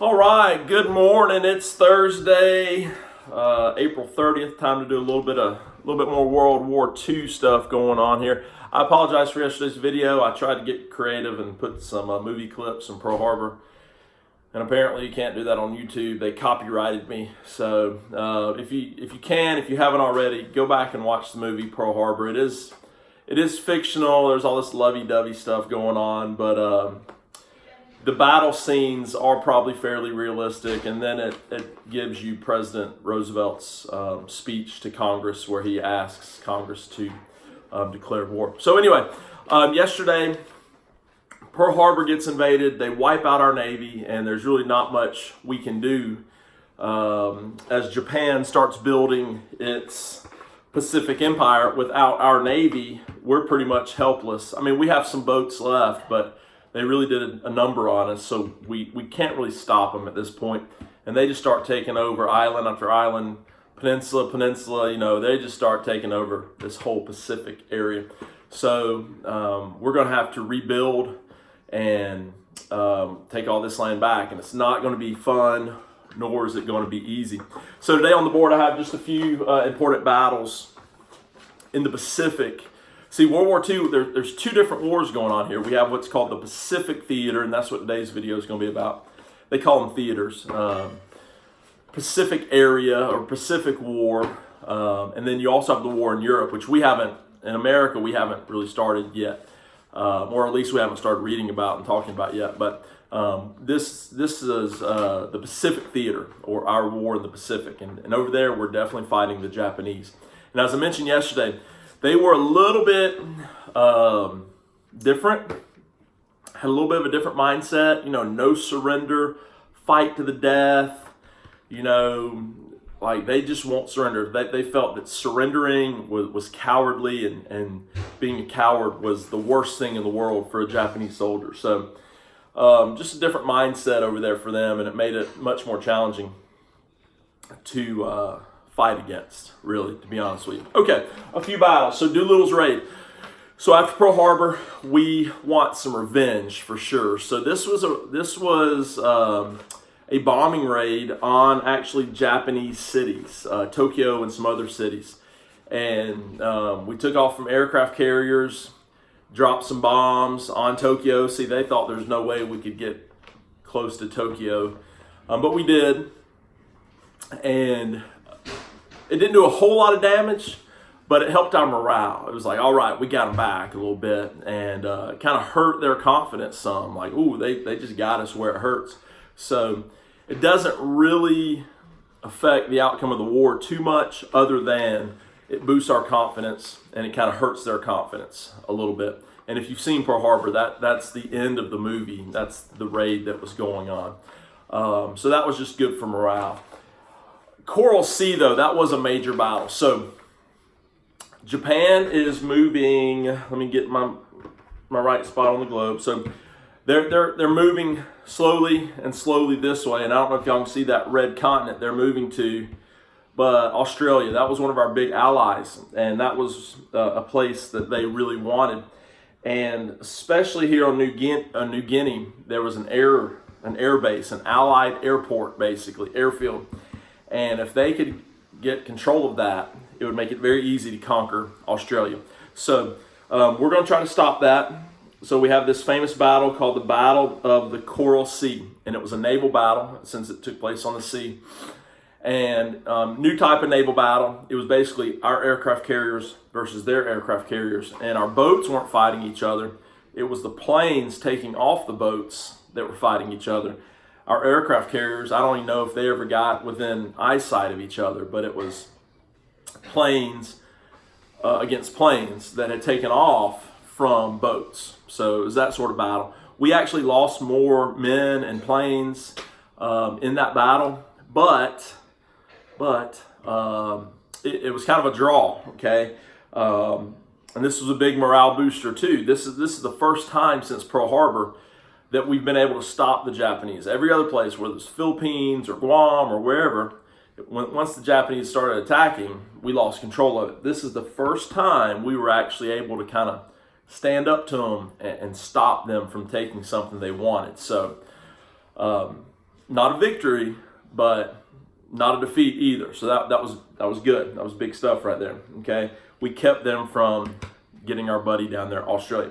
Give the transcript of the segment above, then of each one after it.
All right, good morning. It's Thursday, April 30th. Time to do a little bit more World War II stuff going on here. I apologize for yesterday's video. I tried to get creative and put some movie clips from Pearl Harbor, and apparently you can't do that on YouTube. They copyrighted me. So if you haven't already, go back and watch the movie Pearl Harbor. It is fictional. There's all this lovey-dovey stuff going on, but the battle scenes are probably fairly realistic, and then it gives you President Roosevelt's speech to Congress where he asks Congress to declare war. So anyway, yesterday Pearl Harbor gets invaded. They wipe out our Navy, and there's really not much we can do as Japan starts building its Pacific Empire. Without our Navy, we're pretty much helpless. I mean, we have some boats left, but they really did a number on us, so we can't really stop them at this point. And they just start taking over island after island, peninsula, they just start taking over this whole Pacific area. So we're going to have to rebuild and take all this land back, and it's not going to be fun, nor is it going to be easy. So today on the board I have just a few important battles in the Pacific. See, World War II, there's two different wars going on here. We have what's called the Pacific Theater, and that's what today's video is going to be about. They call them theaters. Pacific Area or Pacific War. And then you also have the war in Europe, which in America, we haven't really started yet. Or at least we haven't started reading about and talking about yet. But this is the Pacific Theater, or our war in the Pacific. And over there, we're definitely fighting the Japanese. And as I mentioned yesterday, they were a little bit different, had a little bit of a different mindset, no surrender, fight to the death, like they just won't surrender. They felt that surrendering was cowardly, and being a coward was the worst thing in the world for a Japanese soldier. So just a different mindset over there for them, and it made it much more challenging to fight against, really, to be honest with you. Okay, a few battles. So Doolittle's raid. So after Pearl Harbor, we want some revenge for sure. So this was a bombing raid on actually Japanese cities, Tokyo and some other cities, and we took off from aircraft carriers, dropped some bombs on Tokyo. See, they thought there's no way we could get close to Tokyo, but we did, and it didn't do a whole lot of damage, but it helped our morale. It was like, all right, we got them back a little bit, and it kind of hurt their confidence some. Like, ooh, they just got us where it hurts. So it doesn't really affect the outcome of the war too much, other than it boosts our confidence, and it kind of hurts their confidence a little bit. And if you've seen Pearl Harbor, that's the end of the movie. That's the raid that was going on. So that was just good for morale. Coral Sea, though, that was a major battle. So Japan is moving. Let me get my right spot on the globe. So they're moving slowly this way, and I don't know if y'all can see that red continent they're moving to, but Australia. That was one of our big allies, and that was a place that they really wanted. And especially here on New Guinea, there was an air base, an allied airport, basically airfield. And if they could get control of that, it would make it very easy to conquer Australia. So we're going to try to stop that. So we have this famous battle called the Battle of the Coral Sea. And it was a naval battle, since it took place on the sea. And new type of naval battle. It was basically our aircraft carriers versus their aircraft carriers. And our boats weren't fighting each other. It was the planes taking off the boats that were fighting each other. Our aircraft carriers, I don't even know if they ever got within eyesight of each other, but it was planes against planes that had taken off from boats. So it was that sort of battle. We actually lost more men and planes in that battle, but it was kind of a draw, okay? And this was a big morale booster too. This is the first time since Pearl Harbor that we've been able to stop the Japanese. Every other place, whether it's Philippines or Guam or wherever, once the Japanese started attacking, we lost control of it. This is the first time we were actually able to kind of stand up to them and stop them from taking something they wanted. So not a victory, but not a defeat either. So that was good. That was big stuff right there. Okay, we kept them from getting our buddy down there, Australia.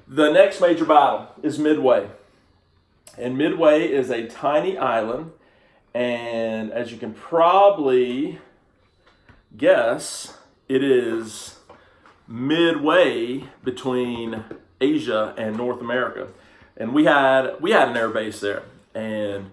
The next major battle is Midway, and Midway is a tiny island, and as you can probably guess, it is midway between Asia and North America. And we had an air base there, and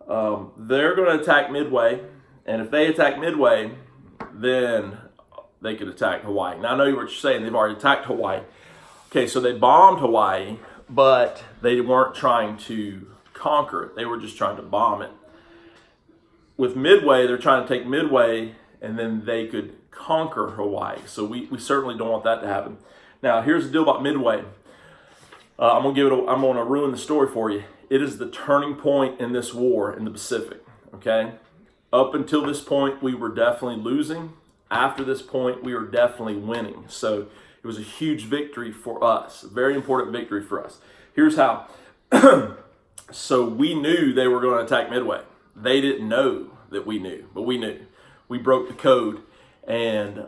they're going to attack Midway, and if they attack Midway, then they could attack Hawaii. Now I know what you're saying, they've already attacked Hawaii. Okay, so they bombed Hawaii, but they weren't trying to conquer it, they were just trying to bomb it. With Midway, they're trying to take Midway, and then they could conquer Hawaii. So we certainly don't want that to happen. Now here's the deal about Midway. I'm gonna ruin the story for you. It is the turning point in this war in the Pacific. Okay, up until this point, we were definitely losing. After this point, we were definitely winning. So it was a huge victory for us, a very important victory for us. Here's how. So we knew they were going to attack Midway. They didn't know that we knew, but we knew. We broke the code, and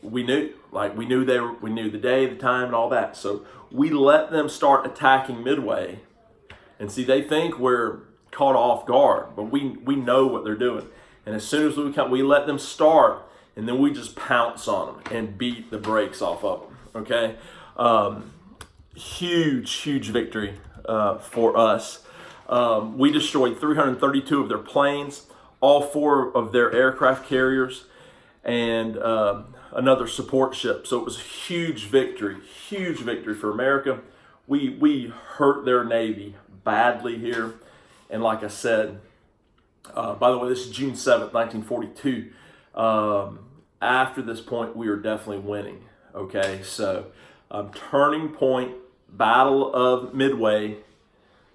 we knew. Like we knew we knew the day, the time, and all that. So we let them start attacking Midway, and see, they think we're caught off guard, but we know what they're doing. And as soon as we let them start, and then we just pounce on them and beat the brakes off of them. Okay, huge victory for us. We destroyed 332 of their planes, all 4 of their aircraft carriers, and another support ship. So it was a huge victory for America. We hurt their Navy badly here. And like I said, by the way, this is June 7th, 1942. After this point, we are definitely winning. Okay, so turning point, Battle of Midway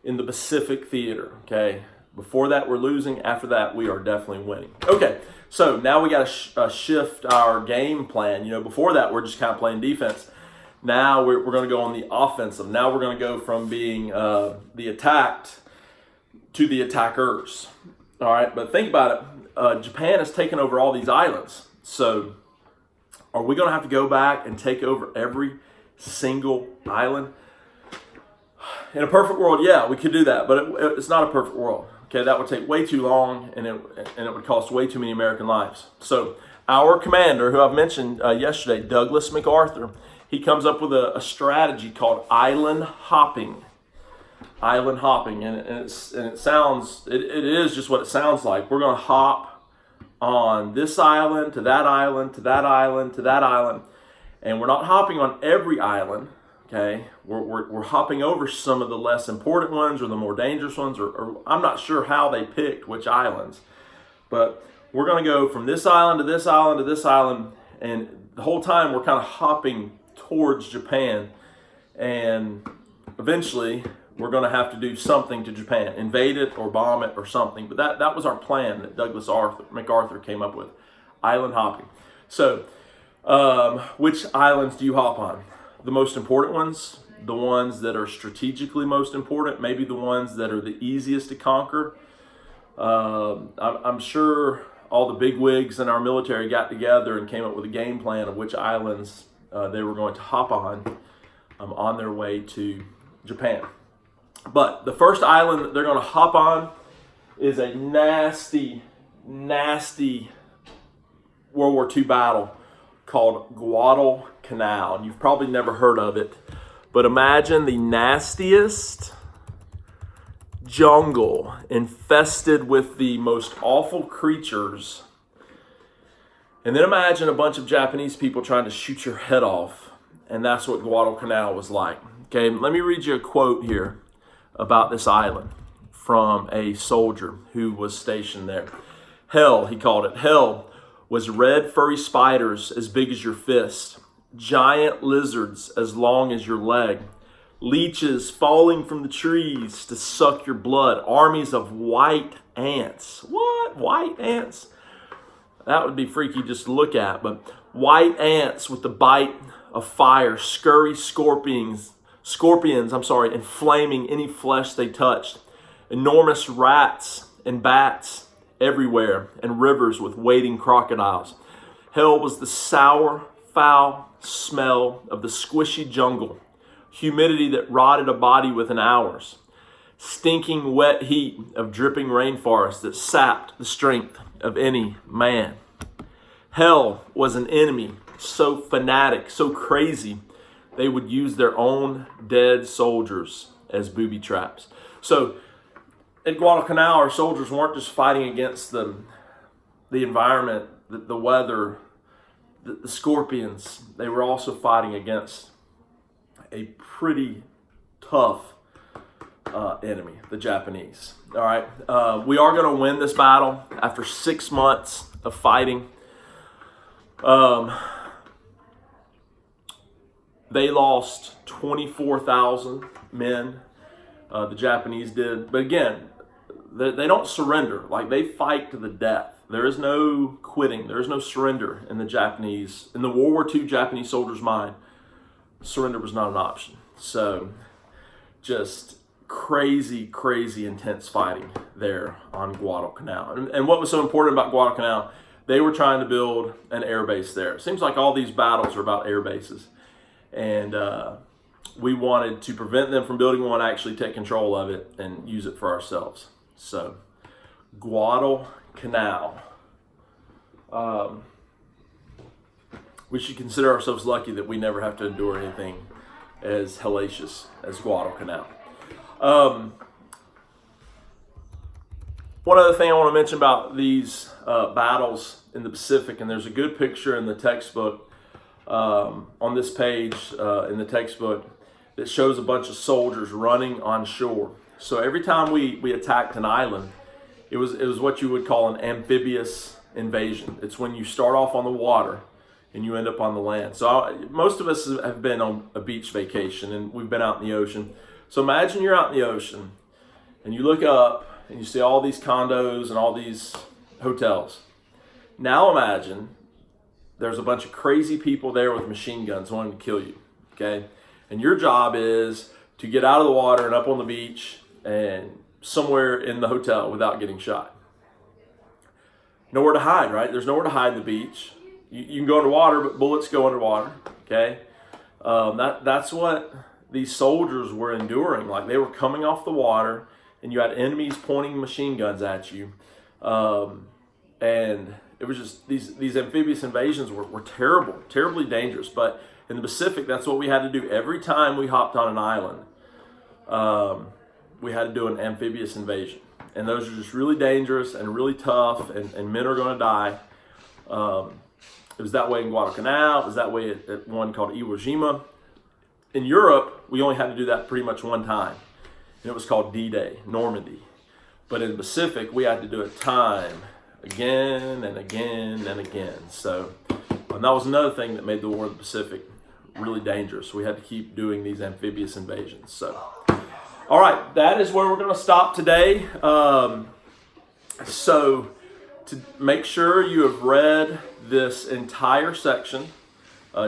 in the Pacific Theater. Okay, before that, we're losing. After that, we are definitely winning. Okay, so now we got to shift our game plan. You know, before that, we're just kind of playing defense. Now we're going to go on the offensive. Now we're going to go from being the attacked to the attackers. All right, but think about it. Japan has taken over all these islands. So are we going to have to go back and take over every single island? In a perfect world, yeah, we could do that, but it's not a perfect world. Okay, that would take way too long, and it would cost way too many American lives. So our commander, who I've mentioned yesterday, Douglas MacArthur, he comes up with a strategy called island hopping. Island hopping, and it is just what it sounds like. We're going to hop on this island to that island to that island to that island, and we're not hopping on every island. Okay, we're hopping over some of the less important ones or the more dangerous ones, or I'm not sure how they picked which islands, but we're going to go from this island to this island to this island, and the whole time we're kind of hopping towards Japan, and eventually we're going to have to do something to Japan, invade it or bomb it or something. But that was our plan that Douglas MacArthur came up with, island hopping. So which islands do you hop on? The most important ones, the ones that are strategically most important, maybe the ones that are the easiest to conquer. I'm sure all the bigwigs in our military got together and came up with a game plan of which islands they were going to hop on their way to Japan. But the first island that they're going to hop on is a nasty World War II battle called Guadalcanal. And you've probably never heard of it. But imagine the nastiest jungle infested with the most awful creatures. And then imagine a bunch of Japanese people trying to shoot your head off. And that's what Guadalcanal was like. Okay, let me read you a quote here about this island from a soldier who was stationed there. Hell, he called it. Hell was red furry spiders as big as your fist, giant lizards as long as your leg, leeches falling from the trees to suck your blood, armies of white ants. What? White ants? That would be freaky just to look at, but white ants with the bite of fire, scurry scorpions, inflaming any flesh they touched. enormous rats and bats everywhere, and rivers with wading crocodiles. Hell was the sour, foul smell of the squishy jungle, humidity that rotted a body within hours, stinking wet heat of dripping rainforest that sapped the strength of any man. Hell was an enemy so fanatic, so crazy, they would use their own dead soldiers as booby traps. So at Guadalcanal, our soldiers weren't just fighting against the environment, the weather, the scorpions. They were also fighting against a pretty tough enemy, the Japanese. All right, we are going to win this battle after 6 months of fighting. They lost 24,000 men. The Japanese did, but again, they don't surrender. Like, they fight to the death. There is no quitting. There is no surrender in the World War II Japanese soldiers' mind. Surrender was not an option. So, just crazy, crazy intense fighting there on Guadalcanal. And what was so important about Guadalcanal? They were trying to build an air base there. It seems like all these battles are about air bases, and we wanted to prevent them from building one, actually take control of it and use it for ourselves. So, Guadalcanal. We should consider ourselves lucky that we never have to endure anything as hellacious as Guadalcanal. One other thing I want to mention about these battles in the Pacific, and there's a good picture in the textbook on this page in the textbook that shows a bunch of soldiers running on shore. So every time we attacked an island, it was what you would call an amphibious invasion. It's when you start off on the water and you end up on the land. So most of us have been on a beach vacation, and we've been out in the ocean. So imagine you're out in the ocean and you look up and you see all these condos and all these hotels. Now imagine there's a bunch of crazy people there with machine guns wanting to kill you, okay? And your job is to get out of the water and up on the beach and somewhere in the hotel without getting shot. Nowhere to hide, right? There's nowhere to hide the beach. You can go underwater, but bullets go underwater, okay? That's what these soldiers were enduring. Like, they were coming off the water, and you had enemies pointing machine guns at you. And it was just, these amphibious invasions were terrible, terribly dangerous. But in the Pacific, that's what we had to do. Every time we hopped on an island, we had to do an amphibious invasion. And those are just really dangerous and really tough, and men are going to die. It was that way in Guadalcanal. It was that way at one called Iwo Jima. In Europe, we only had to do that pretty much one time, and it was called D-Day, Normandy. But in the Pacific, we had to do it time, again and again and again. So, and that was another thing that made the War of the Pacific really dangerous. We had to keep doing these amphibious invasions. So, all right, that is where we're going to stop today. So, to make sure you have read this entire section,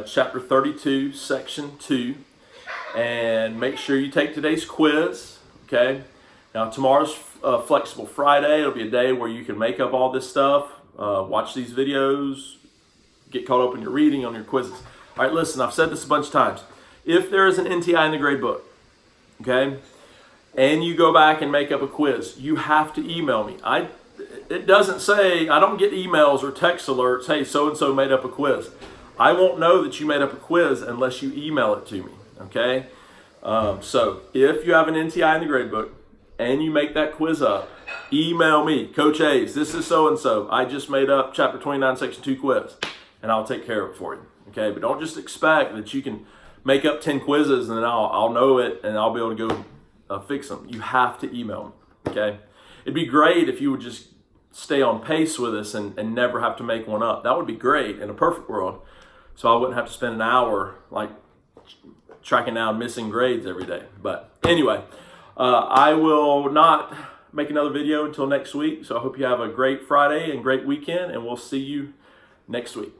chapter 32, section 2, and make sure you take today's quiz, okay? Now, tomorrow's Flexible Friday. It'll be a day where you can make up all this stuff, watch these videos, get caught up in your reading on your quizzes. All right, listen, I've said this a bunch of times. If there is an NTI in the grade book, okay, and you go back and make up a quiz, you have to email me. It doesn't say, I don't get emails or text alerts, hey, so-and-so made up a quiz. I won't know that you made up a quiz unless you email it to me, okay? So if you have an NTI in the grade book and you make that quiz up, email me, Coach Hayes, this is so-and-so. I just made up chapter 29, section 2 quiz, and I'll take care of it for you, okay? But don't just expect that you can make up 10 quizzes and then I'll know it and I'll be able to go fix them. You have to email me, okay? It'd be great if you would just stay on pace with us and never have to make one up. That would be great in a perfect world. So I wouldn't have to spend an hour like tracking down missing grades every day. But anyway, I will not make another video until next week. So I hope you have a great Friday and great weekend, and we'll see you next week.